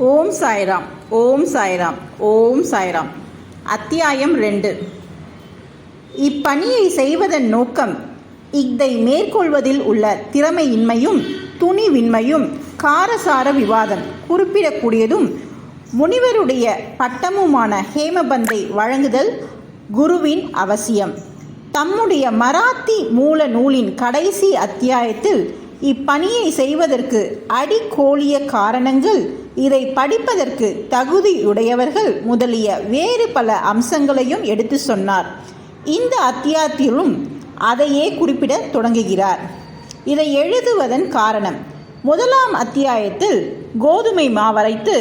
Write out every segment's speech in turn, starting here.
ஓம் சாய்ராம். ஓம் சாய்ராம். ஓம் சாய்ராம். அத்தியாயம் 2. இப்பணியை செய்வதன் நோக்கம் இதை மேற்கொள்வதில் உள்ள திறமையின்மையும் துணிவின்மையும் காரசார விவாதம் குறிப்பிடக்கூடியதும் முனிவருடைய பட்டமுமான ஹேமபந்தை வழங்குதல் குருவின் அவசியம். தம்முடைய மராத்தி மூல நூலின் கடைசி அத்தியாயத்தில் இப்பணியை செய்வதற்கு அடிக்கோலிய காரணங்கள், இதை படிப்பதற்கு தகுதியுடையவர்கள் முதலிய வேறு பல அம்சங்களையும் எடுத்து சொன்னார். இந்த அத்தியாயத்திலும் அதையே குறிப்பிட தொடங்குகிறார். இதை எழுதுவதன் காரணம், முதலாம் அத்தியாயத்தில் கோதுமை மாவரைத்து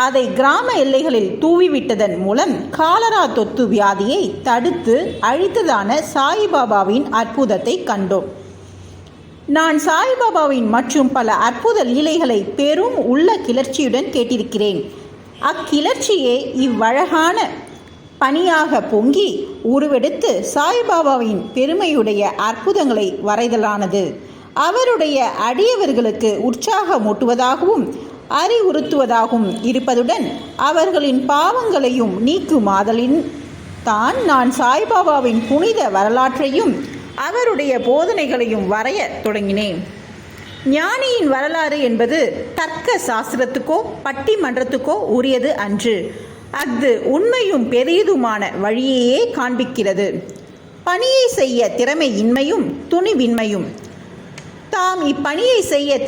அதை கிராம எல்லைகளில் தூவிவிட்டதன் மூலம் காலரா தொத்து வியாதியை தடுத்து அழித்ததான சாய்பாபாவின் அற்புதத்தை கண்டோம். நான் சாய்பாபாவின் மற்றும் பல அற்புத லீலைகளை பெரும் உள்ள கிளர்ச்சியுடன் கேட்டிருக்கிறேன். அக்கிளர்ச்சியே இவ்வழகான பணியாக பொங்கி உருவெடுத்து சாய்பாபாவின் பெருமையுடைய அற்புதங்களை வரைதலானது. அவருடைய அடியவர்களுக்கு உற்சாகமூட்டுவதாகவும் அறிவுறுத்துவதாகவும் இருப்பதுடன் அவர்களின் பாவங்களையும் நீக்குமாதலின் தான் நான் சாய்பாபாவின் புனித வரலாற்றையும் அவருடைய போதனைகளையும் வரைய தொடங்கினேன். ஞானியின் வரலாறு என்பது தர்க்க சாஸ்திரத்துக்கோ பட்டிமன்றத்துக்கோ உரியது அன்று. அது உண்மையும் பெரியதுமான வழியையே காண்பிக்கிறது. பணியை செய்ய திறமையின்மையும் துணிவின்மையும். தாம் இப்பணியை செய்ய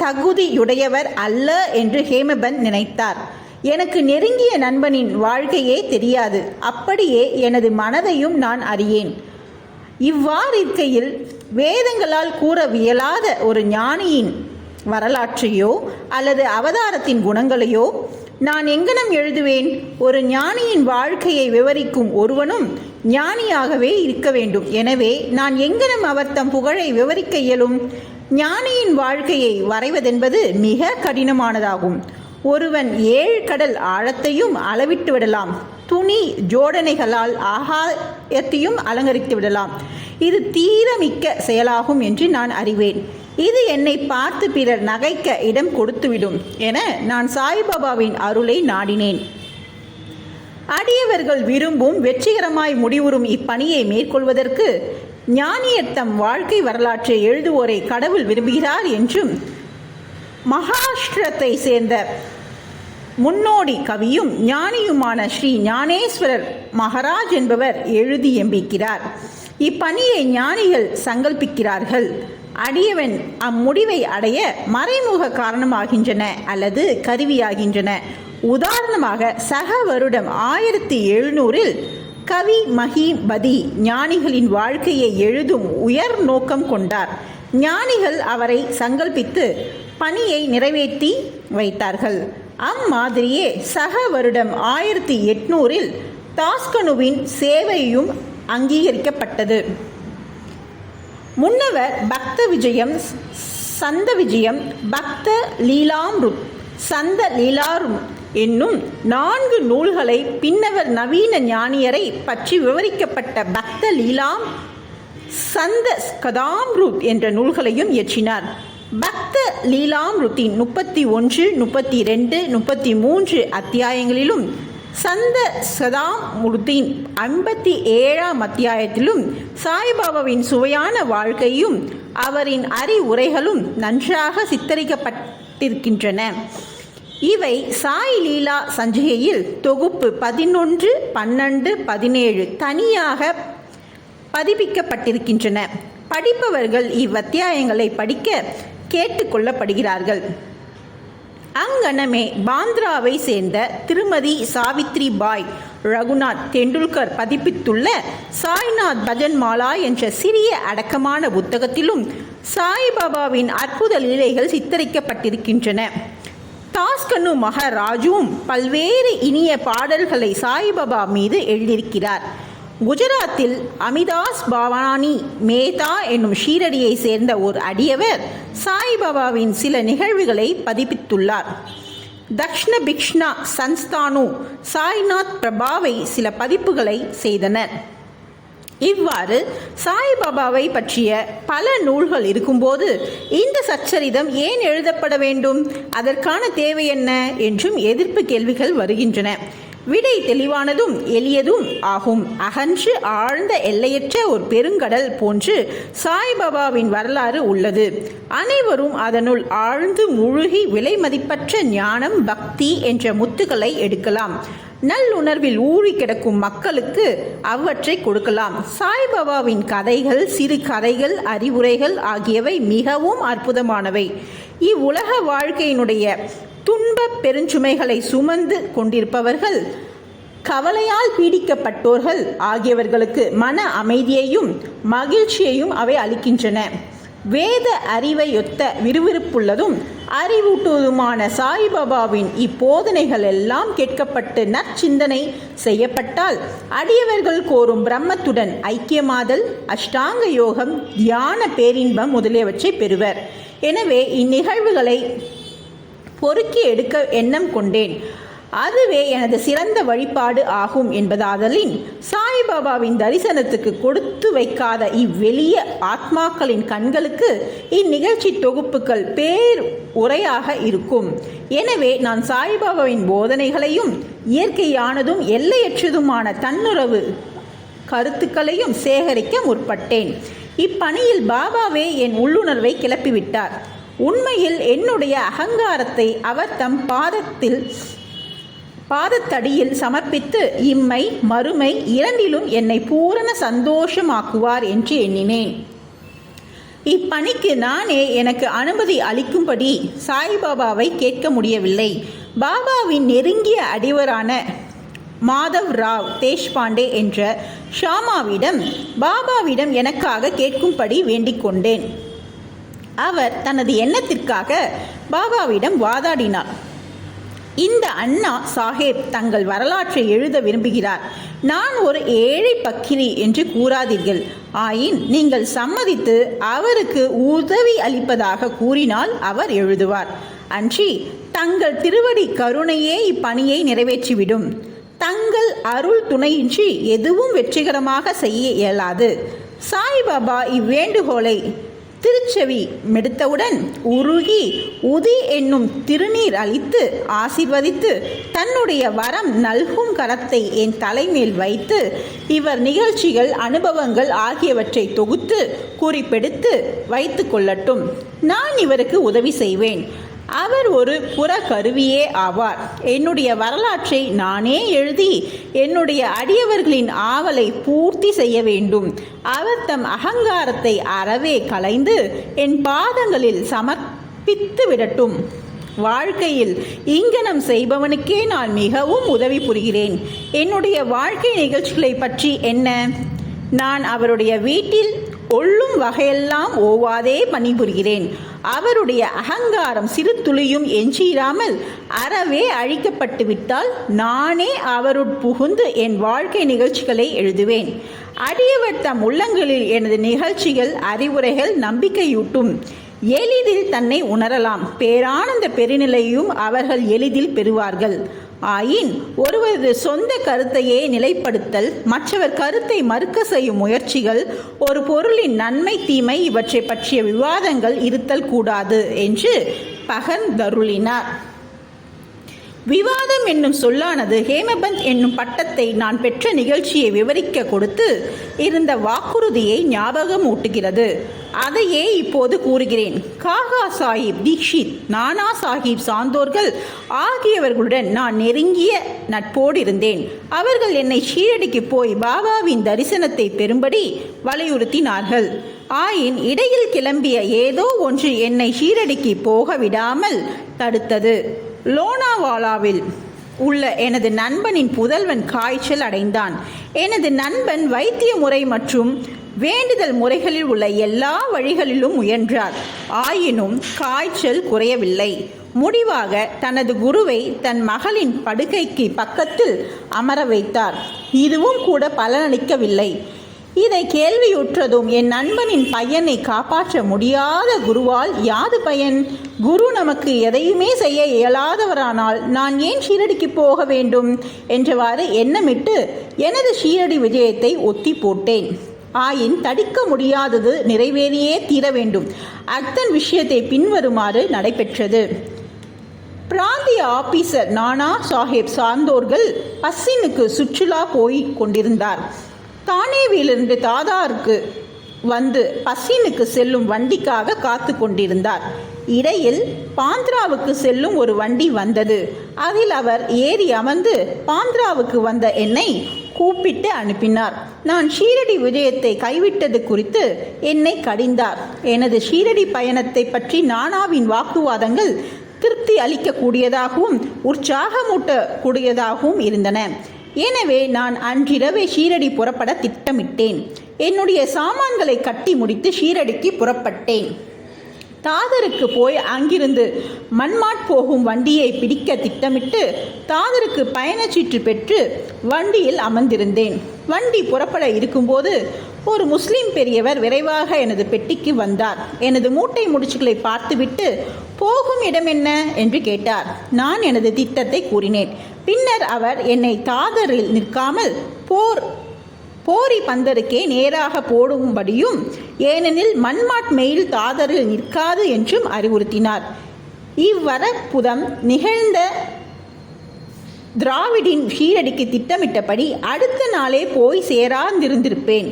தகுதியுடையவர் அல்ல என்று ஹேமபந்த் நினைத்தார். எனக்கு நெருங்கிய நண்பனின் வாழ்க்கையே தெரியாது, அப்படியே எனது மனதையும் நான் அறியேன். இவ்வாறிருக்கையில் வேதங்களால் கூறவியலாத ஒரு ஞானியின் வரலாற்றையோ அல்லது அவதாரத்தின் குணங்களையோ நான் எங்கனம் எழுதுவேன்? ஒரு ஞானியின் வாழ்க்கையை விவரிக்கும் ஒருவனும் ஞானியாகவே இருக்க வேண்டும். எனவே நான் எங்கனம் அவர் தம் புகழை விவரிக்க இயலும்? ஞானியின் வாழ்க்கையை வரைவதென்பது மிக கடினமானதாகும். ஒருவன் 7 கடல் ஆழத்தையும் அளவிட்டு விடலாம். துணி ஜோடனைகளால் ஆகாயத்தையும் அலங்கரித்து விடலாம். இது தீரமிக்க செயலாகும் என்று நான் அறிவேன். இது என்னை பார்த்து பிறர் நகைக்க இடம் கொடுத்துவிடும் என நான் சாய்பாபாவின் அருளை நாடினேன். அடியவர்கள் விரும்பும் வெற்றிகரமாய் முடிவுறும் இப்பணியை மேற்கொள்வதற்கு ஞானியர் தம் வாழ்க்கை வரலாற்றை எழுதுவோரை கடவுள் விரும்புகிறார் என்றும் மகாராஷ்டிரத்தை சேர்ந்த முன்னோடி கவியும் ஞானியுமான ஸ்ரீ ஞானேஸ்வரர் மகாராஜ் என்பவர் எழுதி எம்பிக்கிறார். இப்பணியை ஞானிகள் சங்கல்பிக்கிறார்கள். அடியவன் அம்முடிவை அடைய மறைமுக காரணமாகின்றன அல்லது கருவியாகின்றன. உதாரணமாக சக வருடம் 1700 கவி மஹிபதி ஞானிகளின் வாழ்க்கையை எழுதும் உயர் நோக்கம் கொண்டார். ஞானிகள் அவரை சங்கல்பித்து பணியை நிறைவேற்றி வைத்தார்கள். அம்மாதிரியே சக வருடம் 1800 தாஸ்கனுவின் சேவையும் அங்கீகரிக்கப்பட்டது. முன்னவர் பக்த விஜயம், சந்த விஜயம், பக்த லீலாம்ருத், சந்த லீலாரும் என்னும் 4 நூல்களை பின்னவர் நவீன ஞானியரை பற்றி விவரிக்கப்பட்ட பக்த லீலாம், சந்த கதாம்ருத் என்ற நூல்களையும் இயற்றினார். பக்த லீலாம்ருத்தின் 31, 32, 33 அத்தியாயங்களிலும் சந்த சதாம்ருத்தின் 57ஆம் அத்தியாயத்திலும் சாய்பாபாவின் சுவையான வாழ்க்கையும் அவரின் அறிவுரைகளும் நன்றாக சித்தரிக்கப்பட்டிருக்கின்றன. இவை சாய் லீலா சஞ்சிகையில் தொகுப்பு 11, 12, 17 தனியாக பதிப்பிக்கப்பட்டிருக்கின்றன. படிப்பவர்கள் இவ்வத்தியாயங்களை படிக்க கேட்டுக்கொள்ளப்படுகிறார்கள். அங்கனமே பாந்திராவை சேர்ந்த திருமதி சாவித்ரி பாய் ரகுநாத் தெண்டுல்கர் பதிப்பித்துள்ள சாய்நாத் பஜன் மாலா என்ற சிறிய அடக்கமான புத்தகத்திலும் சாய்பாபாவின் அற்புத லீலைகள் சித்தரிக்கப்பட்டிருக்கின்றன. தாஸ்கனு மகாராஜும் பல்வேறு இனிய பாடல்களை சாய்பாபா மீது எழுதியிருக்கிறார். குஜராத்தில் அமிதாஸ் பவானி மேதா என்னும் ஷீரடியை சேர்ந்த ஒரு அடியவர் சாய்பாபாவின் சில நிகழ்வுகளை பதிப்பித்துள்ளார். தக்ஷண பிக்ஷ்ணா சன்ஸ்தானு சாய்நாத் பிரபாவை சில பதிப்புகளை செய்தனர். இவ்வாறு சாய்பாபாவை பற்றிய பல நூல்கள் இருக்கும்போது இந்த சச்சரிதம் ஏன் எழுதப்பட வேண்டும், அதற்கான தேவை என்ன என்றும் எதிர்ப்பு கேள்விகள் வருகின்றன. விடை தெளிவானதும் எளியதும் ஆகும். அகன்று ஆழ்ந்த எல்லையற்ற ஒரு பெருங்கடல் போன்று சாய்பாபாவின் வரலாறு உள்ளது. அனைவரும் அதனுள் ஆழ்ந்து முழுகி விலை மதிப்பற்ற ஞானம், பக்தி என்ற முத்துக்களை எடுக்கலாம். நல்லுணர்வில் ஊறி கிடக்கும் மக்களுக்கு அவற்றை கொடுக்கலாம். சாய்பாபாவின் கதைகள், சிறு கதைகள், அறிவுரைகள் ஆகியவை மிகவும் அற்புதமானவை. இவ்வுலக வாழ்க்கையினுடைய துன்ப பெருஞ்சுமைகளை சுமந்து கொண்டிருப்பவர்கள், கவலையால் பீடிக்கப்பட்டோர்கள் ஆகியவர்களுக்கு மன அமைதியையும் மகிழ்ச்சியையும் அவை அளிக்கின்றன. வேத அறிவையொத்த விறுவிறுப்புள்ளதும் அறிவூட்டுவதுமான சாய்பாபாவின் இப்போதனைகள் எல்லாம் கேட்கப்பட்டு நற்சிந்தனை செய்யப்பட்டால் அடியவர்கள் கோரும் பிரம்மத்துடன் ஐக்கியமாதல், அஷ்டாங்க யோகம், தியான பேரின்பம் முதலியவற்றை பெறுவர். எனவே இந்நிகழ்வுகளை பொறுக்கி எடுக்க எண்ணம் கொண்டேன். அதுவே எனது சிறந்த வழிபாடு ஆகும் என்பதாதலின் சாய்பாபாவின் தரிசனத்துக்கு கொடுத்து வைக்காத இவ்வெளிய ஆத்மாக்களின் கண்களுக்கு இந்நிகழ்ச்சி தொகுப்புகள் பேர் உரையாக இருக்கும். எனவே நான் சாய்பாபாவின் போதனைகளையும் இயற்கையானதும் எல்லையற்றதுமான தன்னுறவு கருத்துக்களையும் சேகரிக்க முற்பட்டேன். இப்பணியில் பாபாவே என் உள்ளுணர்வை கிளப்பிவிட்டார். உண்மையில் என்னுடைய அகங்காரத்தை அவர் தம் பாதத்தடியில் சமர்ப்பித்து இம்மை மறுமை இரண்டிலும் என்னை பூரண சந்தோஷமாக்குவார் என்று எண்ணினேன். இப்பணிக்கு நானே எனக்கு அனுமதி அளிக்கும்படி சாய்பாபாவை கேட்க முடியவில்லை. பாபாவின் நெருங்கிய அடிவரான மாதவ் ராவ் தேஷ்பாண்டே என்ற ஷாமாவிடம் பாபாவிடம் எனக்காக கேட்கும்படி வேண்டிக் கொண்டேன். அவர் தனது எண்ணத்திற்காக பாபாவிடம் வாதாடினார். இந்த அண்ணா சாஹேப் தங்கள் வரலாற்றை எழுத விரும்புகிறார். நான் ஒரு ஏழை பக்கிரி என்று கூறாதீர்கள். ஆயின் நீங்கள் சம்மதித்து அவருக்கு உதவி அளிப்பதாக கூறினால் அவர் எழுதுவார். அன்றி தங்கள் திருவடி கருணையே இப்பணியை நிறைவேற்றிவிடும். தங்கள் அருள் துணையின்றி எதுவும் வெற்றிகரமாக செய்ய இயலாது. சாய்பாபா இவ்வேண்டுகோளை திருச்செவி மெடுத்தவுடன் உருகி உதி என்னும் திருநீர் அளித்து ஆசீர்வதித்து தன்னுடைய வரம் நல்கும் கரத்தை என் தலைமேல் வைத்து இவர் நிகழ்ச்சிகள், அனுபவங்கள் ஆகியவற்றை தொகுத்து குறிப்பெடுத்து வைத்து கொள்ளட்டும். நான் இவருக்கு உதவி செய்வேன். அவர் ஒரு புற கருவியே ஆவார். என்னுடைய வரலாற்றை நானே எழுதி என்னுடைய அடியவர்களின் ஆவலை பூர்த்தி செய்ய வேண்டும். அவர் தம் அகங்காரத்தை அறவே களைந்து என் பாதங்களில் சமர்ப்பித்து விடட்டும். வாழ்க்கையில் இங்கனம் செய்பவனுக்கே நான் மிகவும் உதவி புரிகிறேன். என்னுடைய வாழ்க்கை நிகழ்ச்சிகளை பற்றி என்ன? நான் அவருடைய வீட்டில் ஒள்ளும் வகையெல்லாம் ஓவாதே பணிபுரிகிறேன். அவருடைய அகங்காரம் சிறு துளியும் எஞ்சிராமல் அறவே அழிக்கப்பட்டு விட்டால் நானே அவருட் புகுந்து என் வாழ்க்கை நிகழ்ச்சிகளை எழுதுவேன். அடியவர் தம் உள்ளங்களில் எனது நிகழ்ச்சிகள், அறிவுரைகள் நம்பிக்கையூட்டும். எளிதில் தன்னை உணரலாம். பேரானந்த பெருநிலையும் அவர்கள் எளிதில் பெறுவார்கள். ஆயின் ஒருவரது சொந்த கருத்தையே நிலைப்படுத்தல், மற்றவர் கருத்தை மறுக்க செய்யும் முயற்சிகள், ஒரு பொருளின் நன்மை தீமை இவற்றை பற்றிய விவாதங்கள் இருத்தல் கூடாது என்று பகர்ந்தருளினார். விவாதம் என்னும் சொல்லானது ஹேமபந்த் என்னும் பட்டத்தை நான் பெற்ற நிகழ்ச்சியை விவரிக்க கொடுத்து இருந்த வாக்குறுதியை ஞாபகம் ஊட்டுகிறது. அதையே இப்போது கூறுகிறேன். காகா சாஹிப் தீக்ஷித், நானா சாஹிப் சாந்தோர்கள் ஆகியவர்களுடன் நான் நெருங்கிய நட்போடு இருந்தேன். அவர்கள் என்னை ஷீரடிக்கு போய் பாபாவின் தரிசனத்தை பெறும்படி வலியுறுத்தினார்கள். ஆயின் இடையில் கிளம்பிய ஏதோ ஒன்று என்னை ஷீரடிக்கு போக விடாமல் தடுத்தது. லோனாவாலாவில் உள்ள எனது நண்பனின் புதல்வன் காய்ச்சல் அடைந்தான். எனது நண்பன் வைத்திய முறை மற்றும் வேண்டுதல் முறைகளில் உள்ள எல்லா வழிகளிலும் முயன்றார். ஆயினும் காய்ச்சல் குறையவில்லை. முடிவாக தனது குருவை தன் மகளின் படுக்கைக்கு பக்கத்தில் அமர வைத்தார். இதுவும் கூட பலனளிக்கவில்லை. இதை கேள்வியுற்றதும் என் நண்பனின் பையனை காப்பாற்ற முடியாத குருவால் யாது பயன்? குரு நமக்கு எதையுமே செய்ய இயலாதவரானால் நான் ஏன் ஷீரடிக்கு போக வேண்டும் என்றவாறு எண்ணமிட்டு எனது ஷீரடி விஜயத்தை ஒத்தி போட்டேன். ஆயின் தடுக்க முடியாதது நிறைவேறியே தீர வேண்டும். அத்தன் விஷயத்தை பின்வருமாறு நடைபெற்றது. பிராந்திய ஆபீசர் நானா சாஹேப் சார்ந்தோர்கள் பஸ்ஸினுக்கு சுற்றுலா போய் கொண்டிருந்தார். தானேவிலிருந்து தாதாருக்கு வந்து பஸ்ஸினுக்கு செல்லும் வண்டிக்காக காத்து கொண்டிருந்தார். இடையில் பாந்த்ராவுக்கு செல்லும் ஒரு வண்டி வந்தது. அதில் அவர் ஏறி அமர்ந்து பாந்த்ராவுக்கு வந்த என்னை கூப்பிட்டு அனுப்பினார். நான் ஷீரடி விஜயத்தை கைவிட்டது குறித்து என்னை கடிந்தார். எனது ஷீரடி பயணத்தை பற்றி நானாவின் வாக்குவாதங்கள் திருப்தி அளிக்கக்கூடியதாகவும் உற்சாகமூட்டக்கூடியதாகவும் இருந்தன. எனவே நான் அன்றிரவே ஷீரடி புறப்பட திட்டமிட்டேன். என்னுடைய சாமான்களை கட்டி முடித்து ஷீரடிக்கு புறப்பட்டேன். தாதருக்கு போய் அங்கிருந்து மன்மாட் போகும் வண்டியை பிடிக்க திட்டமிட்டு தாதருக்கு பயணச்சீட்டு பெற்று வண்டியில் அமர்ந்திருந்தேன். வண்டி புறப்பட இருக்கும்போது ஒரு முஸ்லிம் பெரியவர் விரைவாக எனது பெட்டிக்கு வந்தார். எனது மூட்டை முடிச்சுகளை பார்த்துவிட்டு போகும் இடம் என்ன என்று கேட்டார். நான் எனது திட்டத்தை கூறினேன். பின்னர் அவர் என்னை தாதரில் நிற்காமல் போரி பந்தருக்கே நேராக போடும்படியும், ஏனெனில் மன்மாட் மெயில் தாதரில் நிற்காது என்றும் அறிவுறுத்தினார். இவ்வரப்புதம் நிகழ்ந்த திராவிடின் ஷீரடிக்கு திட்டமிட்டபடி அடுத்த நாளே போய் சேராந்திருந்திருப்பேன்.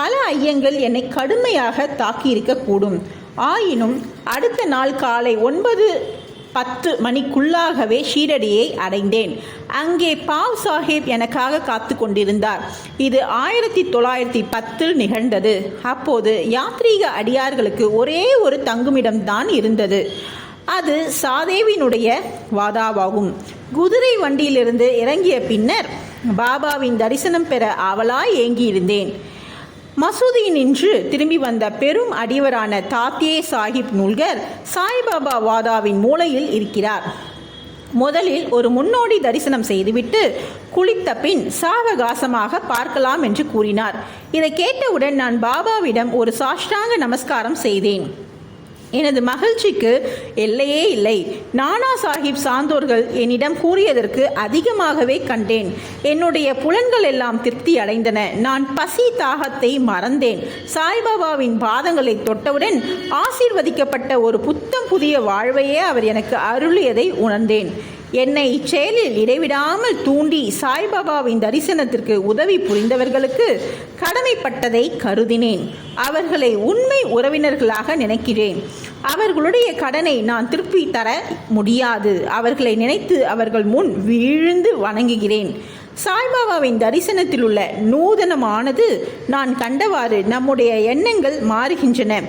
பல ஐயங்கள் என்னை கடுமையாக தாக்கியிருக்கக்கூடும். ஆயினும் அடுத்த நாள் காலை 9:10 மணிக்குள்ளாகவே ஷீரடியை அடைந்தேன். அங்கே பாவ் சாஹேப் எனக்காக காத்து கொண்டிருந்தார். இது 1910 நிகழ்ந்தது. அப்போது யாத்ரீக அடியார்களுக்கு ஒரே ஒரு தங்குமிடம்தான் இருந்தது. அது சாதேவினுடைய வாதாவாகும். குதிரை வண்டியிலிருந்து இறங்கிய பின்னர் பாபாவின் தரிசனம் பெற ஆவலாய் ஏங்கியிருந்தேன். மசூதியினின்று திரும்பி வந்த பெரும் அடிவரான தாத்தியே சாஹிப் நூல்கர் சாய்பாபா வாதாவின் மூலையில் இருக்கிறார். முதலில் ஒரு முன்னோடி தரிசனம் செய்துவிட்டு குளித்த பின் சாவகாசமாக பார்க்கலாம் என்று கூறினார். இதை கேட்டவுடன் நான் பாபாவிடம் ஒரு சாஷ்டாங்க நமஸ்காரம் செய்தேன். எனது மகிழ்ச்சிக்கு எல்லையே இல்லை. நானா சாஹிப் சாந்தோர்கள் என்னிடம் கூறியதற்கு அதிகமாகவே கண்டேன். என்னுடைய புலன்கள் எல்லாம் திருப்தி அடைந்தன. நான் பசி தாகத்தை மறந்தேன். சாய்பாபாவின் பாதங்களை தொட்டவுடன் ஆசீர்வதிக்கப்பட்ட ஒரு புத்தம் புதிய வாழ்வையே அவர் எனக்கு அருளியதை உணர்ந்தேன். என்னை இச்செயலில் இடைவிடாமல் தூண்டி சாய்பாபாவின் தரிசனத்திற்கு உதவி புரிந்தவர்களுக்கு கடமைப்பட்டதை கருதினேன். அவர்களை உண்மை உறவினர்களாக நினைக்கிறேன். அவர்களுடைய கடனை நான் திருப்பி தர முடியாது. அவர்களை நினைத்து அவர்கள் முன் வீழ்ந்து வணங்குகிறேன். சாய்பாபாவின் தரிசனத்தில் உள்ள நூதனமானது நான் கண்டவாறு நம்முடைய எண்ணங்கள் மாறுகின்றன.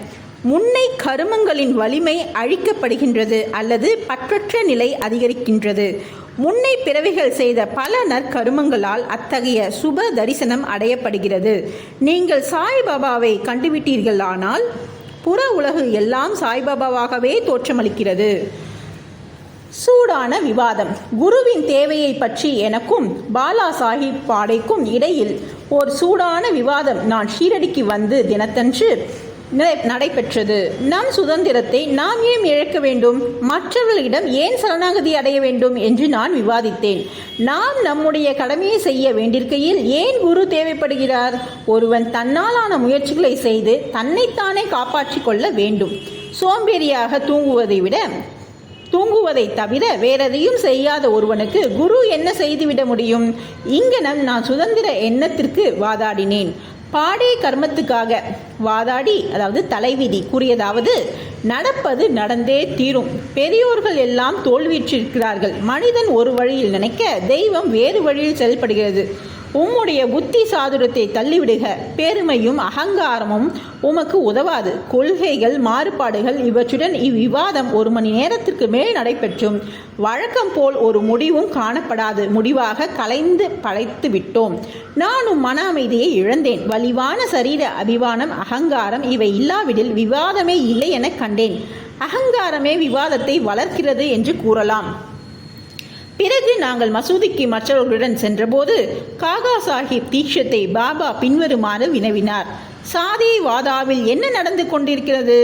முன்னை கருமங்களின் வலிமை அழிக்கப்படுகின்றது அல்லது பற்றற்ற நிலை அதிகரிக்கின்றது. முன்னை பிறவிகள் செய்த பல நற்கருமங்களால் அத்தகைய சுப தரிசனம் அடையப்படுகிறது. நீங்கள் சாய்பாபாவை கண்டுவிட்டீர்களானால் புற உலகு எல்லாம் சாய்பாபாவாகவே தோற்றமளிக்கிறது. சூடான விவாதம். குருவின் தேவையை பற்றி எனக்கும் பாலா சாஹிப் பாடைக்கும் இடையில் ஒரு சூடான விவாதம் நான் ஷீரடிக்கு வந்து தினத்தன்று நடைபெற்றது. நம் சுதந்திரத்தை நாம் ஏன் இழக்க வேண்டும்? மற்றவர்களிடம் ஏன் சரணாகதி அடைய வேண்டும் என்று நான் விவாதித்தேன். நாம் நம்முடைய கடமையை செய்ய வேண்டியிருக்கையில் ஏன் குரு தேவைப்படுகிறார்? ஒருவன் தன்னாலான முயற்சிகளை செய்து தன்னைத்தானே காப்பாற்றிக் கொள்ள வேண்டும். சோம்பேறியாக தூங்குவதை தவிர வேறெதையும் செய்யாத ஒருவனுக்கு குரு என்ன செய்துவிட முடியும்? இங்கனம் நான் சுதந்திர எண்ணத்திற்கு வாதாடினேன். பாடே கர்மத்துக்காக வாதாடி, அதாவது தலைவிதி கூறியதாவது, நடப்பது நடந்தே தீரும். பெரியோர்கள் எல்லாம் தோல்வியுற்றிருக்கிறார்கள். மனிதன் ஒரு வழியில் நினைக்க தெய்வம் வேறு வழியில் செயல்படுகிறது. உம்முடைய புத்தி சாதுரத்தை தள்ளிவிடுக. பெருமையும் அகங்காரமும் உமக்கு உதவாது. கொள்கைகள் மாறுபாடுகள் இவற்றுடன் இவ்விவாதம் 1 மணி நேரத்திற்கு மேல் நடைபெற்றும் வழக்கம் போல் ஒரு முடிவும் காணப்படாது. முடிவாக கலைந்து படைத்து விட்டோம். நானும் மன அமைதியை இழந்தேன். வலிவான சரீர அபிமானம், அகங்காரம் இவை இல்லாவிடில் விவாதமே இல்லை என கண்டேன். அகங்காரமே விவாதத்தை வளர்க்கிறது என்று கூறலாம். பிறகு நாங்கள் மசூதிக்கு மற்றவர்களுடன் சென்றபோது காகா சாஹிப் தீட்சத்தை பாபா பின்வருமாறு வினவினார். சாதி வாதாவில் என்ன நடந்து கொண்டிருக்கிறது?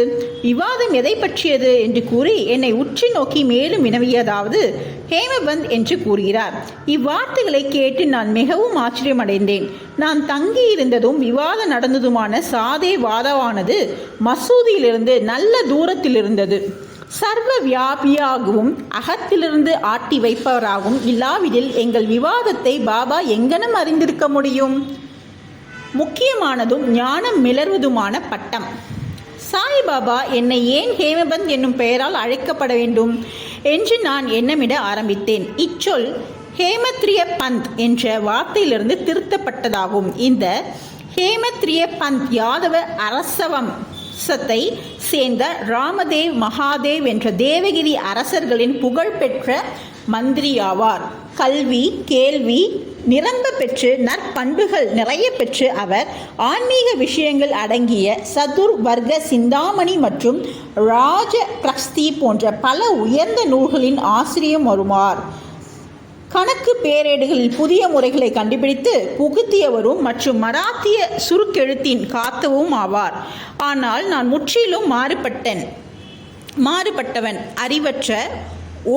விவாதம் எதை பற்றியது என்று கூறி என்னை உற்று நோக்கி மேலும் வினவியதாவது, ஹேமபந்த் என்று கூறுகிறார். இவ்வார்த்தைகளை கேட்டு நான் மிகவும் ஆச்சரியமடைந்தேன். நான் தங்கியிருந்ததும் விவாதம் நடந்ததுமான சாதே வாதவானது மசூதியிலிருந்து நல்ல தூரத்தில் இருந்தது. சர்வ வியாபியாகவும் அகத்திலிருந்து ஆட்டி வைப்பவராகவும் இல்லாவிடில் எங்கள் விவாதத்தை பாபா எங்கனம் அறிந்திருக்க முடியும்? முக்கியமானதும் ஞானம் மிளர்வதுமான பட்டம். சாய்பாபா என்னை ஏன் ஹேமபந்த் என்னும் பெயரால் அழைக்கப்பட வேண்டும் என்று நான் எண்ணமிட ஆரம்பித்தேன். இச்சொல் ஹேமத்ரிய பந்த் என்ற வார்த்தையிலிருந்து திருத்தப்பட்டதாகும். இந்த ஹேமத்ரிய பந்த் யாதவ அரசவம்சத்தை சேர்ந்த ராமதேவ் மகாதேவ் என்ற தேவகிரி அரசர்களின் புகழ்பெற்ற மந்திரியாவார். கல்வி கேள்வி நிரம்ப பெற்று நற்பண்புகள் நிறைய பெற்று அவர் ஆன்மீக விஷயங்கள் அடங்கிய சதுர் வர்க்க சிந்தாமணி மற்றும் ராஜ பிரஸ்தி போன்ற பல உயர்ந்த நூல்களின் ஆசிரியம் வருவார். கணக்கு பேரேடுகளில் புதிய முறைகளை கண்டுபிடித்து புகுத்தியவரும் மற்றும் மராத்திய சுருக்கெழுத்தின் காத்தவும் ஆவார். ஆனால் நான் முற்றிலும் மாறுபட்டவன், அறிவற்ற,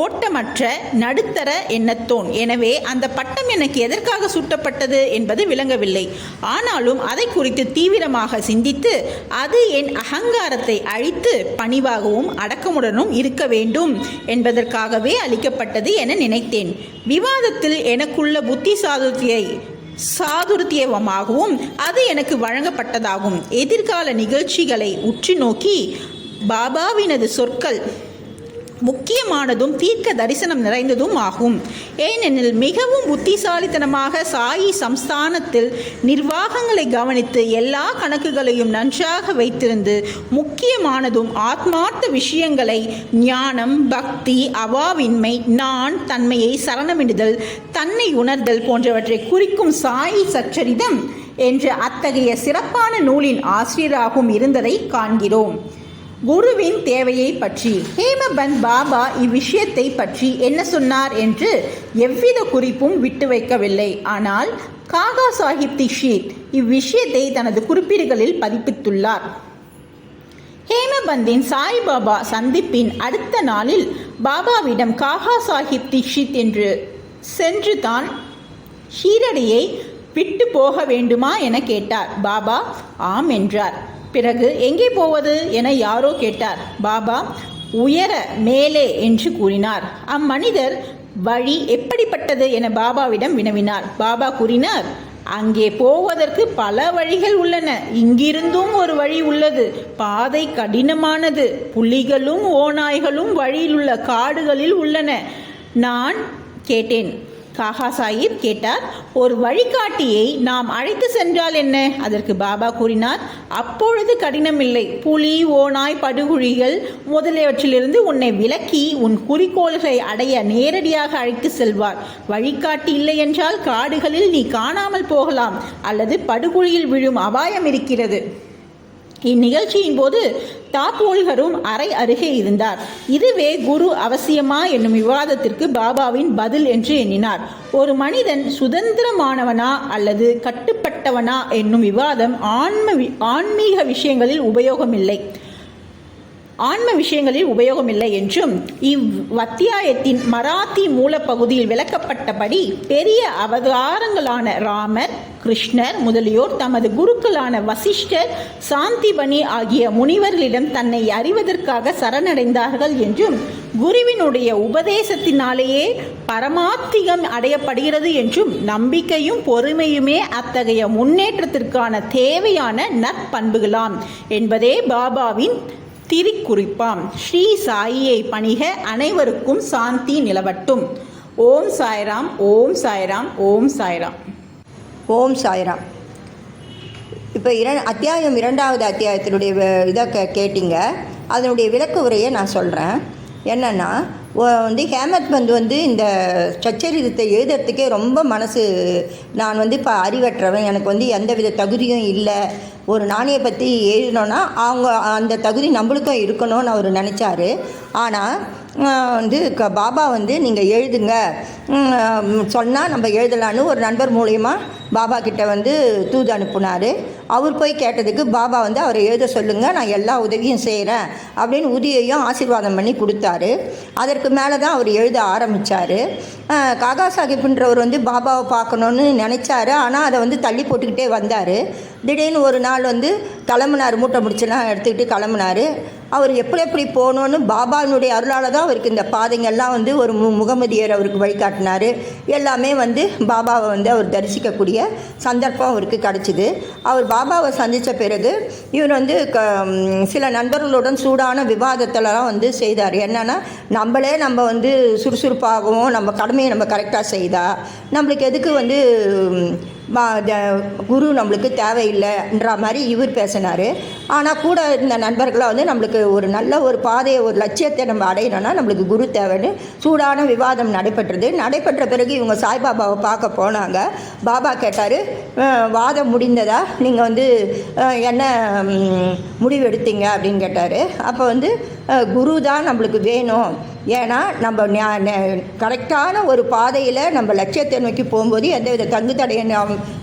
ஓட்டமற்ற, நடுத்தர எண்ணத்தோன். எனவே அந்த பட்டம் எனக்கு எதற்காக சூட்டப்பட்டது என்பது விளங்கவில்லை. ஆனாலும் அதை குறித்து தீவிரமாக சிந்தித்து அது என் அகங்காரத்தை அழித்து பணிவாகவும் அடக்கமுடனும் இருக்க வேண்டும் என்பதற்காகவே அளிக்கப்பட்டது என நினைத்தேன். விவாதத்தில் எனக்குள்ள புத்தி சாதுர்த்தியமாகவும் அது எனக்கு வழங்கப்பட்டதாகும். எதிர்கால நிகழ்ச்சிகளை உற்று நோக்கி பாபாவினது சொற்கள் முக்கியமானதும் தீர்க்க தரிசனம் நிறைந்ததும் ஆகும். ஏனெனில் மிகவும் புத்திசாலித்தனமாக சாயி சம்ஸ்தானத்தில் நிர்வாகங்களை கவனித்து எல்லா கணக்குகளையும் நன்றாக வைத்திருந்து முக்கியமானதும் ஆத்மார்த்த விஷயங்களை ஞானம், பக்தி, அவாவின்மை, நான் தன்மையை சரணமிடுதல், தன்னை உணர்தல் போன்றவற்றை குறிக்கும் சாயி சச்சரிதம் என்ற அத்தகைய சிறப்பான நூலின் ஆசிரியராகவும் இருந்ததை காண்கிறோம். குருவின் தேவையை பற்றி ஹேமபந்த் பாபா இவ்விஷயத்தை பற்றி என்ன சொன்னார் என்று எவ்வித குறிப்பும் விட்டு வைக்கவில்லை. ஆனால் காகா சாஹிப் தீக்ஷித் இவ்விஷயத்தை தனது குறிப்பீடுகளில் பதிப்பித்துள்ளார். ஹேமபந்தின் சாய்பாபா சந்திப்பின் அடுத்த நாளில் பாபாவிடம் காகா சாஹிப் தீக்ஷித் என்று சென்று தான் ஷீரடியை விட்டு போக வேண்டுமா என கேட்டார். பாபா ஆம் என்றார். பிறகு எங்கே போவது என யாரோ கேட்டார். பாபா உயர, மேலே என்று கூறினார். அம்மனிதர் வழி எப்படிப்பட்டது என பாபாவிடம் வினவினார். பாபா கூறினார், அங்கே போவதற்கு பல வழிகள் உள்ளன. இங்கிருந்தும் ஒரு வழி உள்ளது. பாதை கடினமானது. புலிகளும் ஓநாய்களும் வழியிலுள்ள காடுகளில் உள்ளன. நான் கேட்டேன். காகா சாஹிப் கேட்டார், ஒரு வழிகாட்டியை நாம் அழைத்து சென்றால் என்ன? அதற்கு பாபா கூறினார், அப்பொழுது கடினமில்லை. புலி, ஓநாய், படுகுழிகள் முதலியவற்றிலிருந்து உன்னை விலக்கி உன் குறிக்கோள்களை அடைய நேரடியாக அழைத்து செல்வார். வழிகாட்டி இல்லை என்றால் காடுகளில் நீ காணாமல் போகலாம் அல்லது படுகுழியில் விழும் அபாயம் இருக்கிறது. இந்நிகழ்ச்சியின் போது தாப்போல்கரும் அறை அருகே இருந்தார். இதுவே குரு அவசியமா என்னும் விவாதத்திற்கு பாபாவின் பதில் என்று எண்ணினார். ஒரு மனிதன் சுதந்திரமானவனா அல்லது கட்டுப்பட்டவனா என்னும் விவாதம் ஆன்ம விஷயங்களில் உபயோகமில்லை என்றும் இவ்வத்தியாயத்தின் மராத்தி மூலப்பகுதியில் விளக்கப்பட்டபடி பெரிய அவதாரங்களான ராமர், கிருஷ்ணர் முதலியோர் தமது குருக்களான வசிஷ்டர், சாந்திபனி ஆகிய முனிவர்களிடம் தன்னை அறிவதற்காக சரணடைந்தார்கள் என்றும் குருவினுடைய உபதேசத்தினாலேயே பரமாத்திகம் அடையப்படுகிறது என்றும் நம்பிக்கையும் பொறுமையுமே அத்தகைய முன்னேற்றத்திற்கான தேவையான நற்பண்புகளாம் என்பதே பாபாவின் திரிக்குறிப்பாம். ஸ்ரீ சாயியை பணிக. அனைவருக்கும் சாந்தி நிலவட்டும். ஓம் சாய்ராம், ஓம் சாய்ராம், ஓம் சாய்ராம், ஓம் சாய்ராம். இப்போ அத்தியாயம் 2வது அத்தியாயத்தினுடைய இதை கேட்டிங்க. அதனுடைய விளக்க உரையை நான் சொல்கிறேன். என்னென்னா ஹேமபந்த் இந்த சச்சரிதத்தை எழுதுறதுக்கே ரொம்ப நான் இப்போ அறிவற்றவன், எனக்கு எந்தவித தகுதியும் இல்லை, ஒரு நாணய பற்றி எழுதணுன்னா அவங்க அந்த தகுதி நம்மளுக்கும் இருக்கணும்னு அவர் நினச்சாரு. ஆனால் பாபா நீங்கள் எழுதுங்க சொன்னால் நம்ம எழுதலான்னு ஒரு நண்பர் மூலயமா பாபா கிட்ட தூது அனுப்புனார். அவர் போய் கேட்டதுக்கு பாபா வந்து அவரை எழுத சொல்லுங்கள், நான் எல்லா உதவியும் செய்கிறேன் அப்படின்னு உதவியையும் ஆசீர்வாதம் பண்ணி கொடுத்தாரு. அதற்கு மேலே தான் அவர் எழுத ஆரம்பித்தார். காகா சாஹிப்ன்றவர் வந்து பாபாவை பார்க்கணுன்னு நினச்சாரு. ஆனால் அதை வந்து தள்ளி போட்டுக்கிட்டே வந்தார். திடீர்னு ஒரு நாள் வந்து கிளம்புனார், மூட்டை முடிச்செல்லாம் எடுத்துக்கிட்டு கிளம்புனார். அவர் எப்படி போகணுன்னு பாபாவினுடைய அருளால் தான் அவருக்கு இந்த பாதைங்கள்லாம் வந்து ஒரு முகமதியர் அவருக்கு வழிகாட்டினார். எல்லாமே வந்து பாபாவை வந்து அவர் தரிசிக்கக்கூடிய சந்தர்ப்பம் அவருக்கு கிடச்சிது. அவர் பாபாவை சந்தித்த பிறகு இவர் வந்து சில நண்பர்களுடன் சூடான விவாதத்திலலாம் வந்து செய்தார். என்னென்னா, நம்ம வந்து சுறுசுறுப்பாகவும் நம்ம கடமையை நம்ம கரெக்டாக செய்தால் நம்மளுக்கு எதுக்கு வந்து குரு நம்மளுக்கு தேவையில்லைன்ற மாதிரி இவர் பேசினார். ஆனால் கூட இந்த நண்பர்களாக வந்து நம்மளுக்கு ஒரு நல்ல ஒரு பாதையை, ஒரு லட்சியத்தை நம்ம அடையணும்னா நம்மளுக்கு குரு தேவைன்னு சூடான விவாதம் நடைபெற்ற பிறகு இவங்க சாய்பாபாவை பார்க்க போனாங்க. பாபா கேட்டார், வாதம் முடிந்ததா, நீங்கள் வந்து என்ன முடிவு எடுத்தீங்க அப்படின்னு கேட்டார். அப்போ வந்து குரு தான் நம்மளுக்கு வேணும், ஏன்னா நம்ம கரெக்டான ஒரு பாதையில் நம்ம லட்சியத்தை நோக்கி போகும்போது எந்தவித தங்கு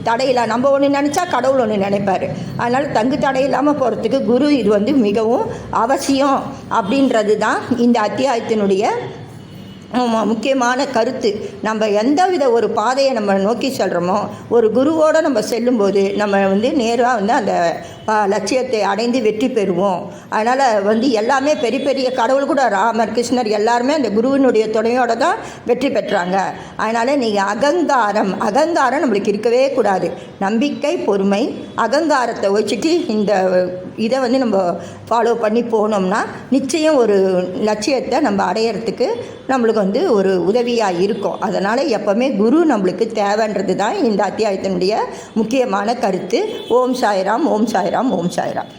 தடையில்லை. நம்ம ஒன்று நினச்சா கடவுள் ஒன்று நினைப்பார். அதனால் தங்கு தடை இல்லாமல் போகிறதுக்கு குரு இது வந்து மிகவும் அவசியம் அப்படின்றது தான் இந்த அத்தியாயத்தினுடைய முக்கியமான கருத்து. நம்ம எந்தவித ஒரு பாதையை நம்ம நோக்கி செல்கிறோமோ, ஒரு குருவோடு நம்ம செல்லும்போது நம்ம வந்து நேராக வந்து அந்த லட்சியத்தை அடைந்து வெற்றி பெறுவோம். அதனால் வந்து எல்லாமே பெரிய பெரிய கடவுள் கூட ராமர், கிருஷ்ணர் எல்லாருமே அந்த குருவினுடைய துணையோடு தான் வெற்றி பெற்றாங்க. அதனால் நீங்கள் அகங்காரம் நம்மளுக்கு இருக்கவே கூடாது. நம்பிக்கை, பொறுமை, அகங்காரத்தை வச்சுட்டு இந்த இதை வந்து நம்ம ஃபாலோ பண்ணி போனோம்னா நிச்சயம் ஒரு லட்சியத்தை நம்ம அடையிறதுக்கு நம்மளுக்கு வந்து ஒரு உதவியாக இருக்கும். அதனால் எப்போவுமே குரு நம்மளுக்கு தேவைன்றது தான் இந்த அத்தியாயத்தினுடைய முக்கியமான கருத்து. ஓம் சாய்ராம், ஓம் சாய்ராம், ஓம் சாய்ராம்.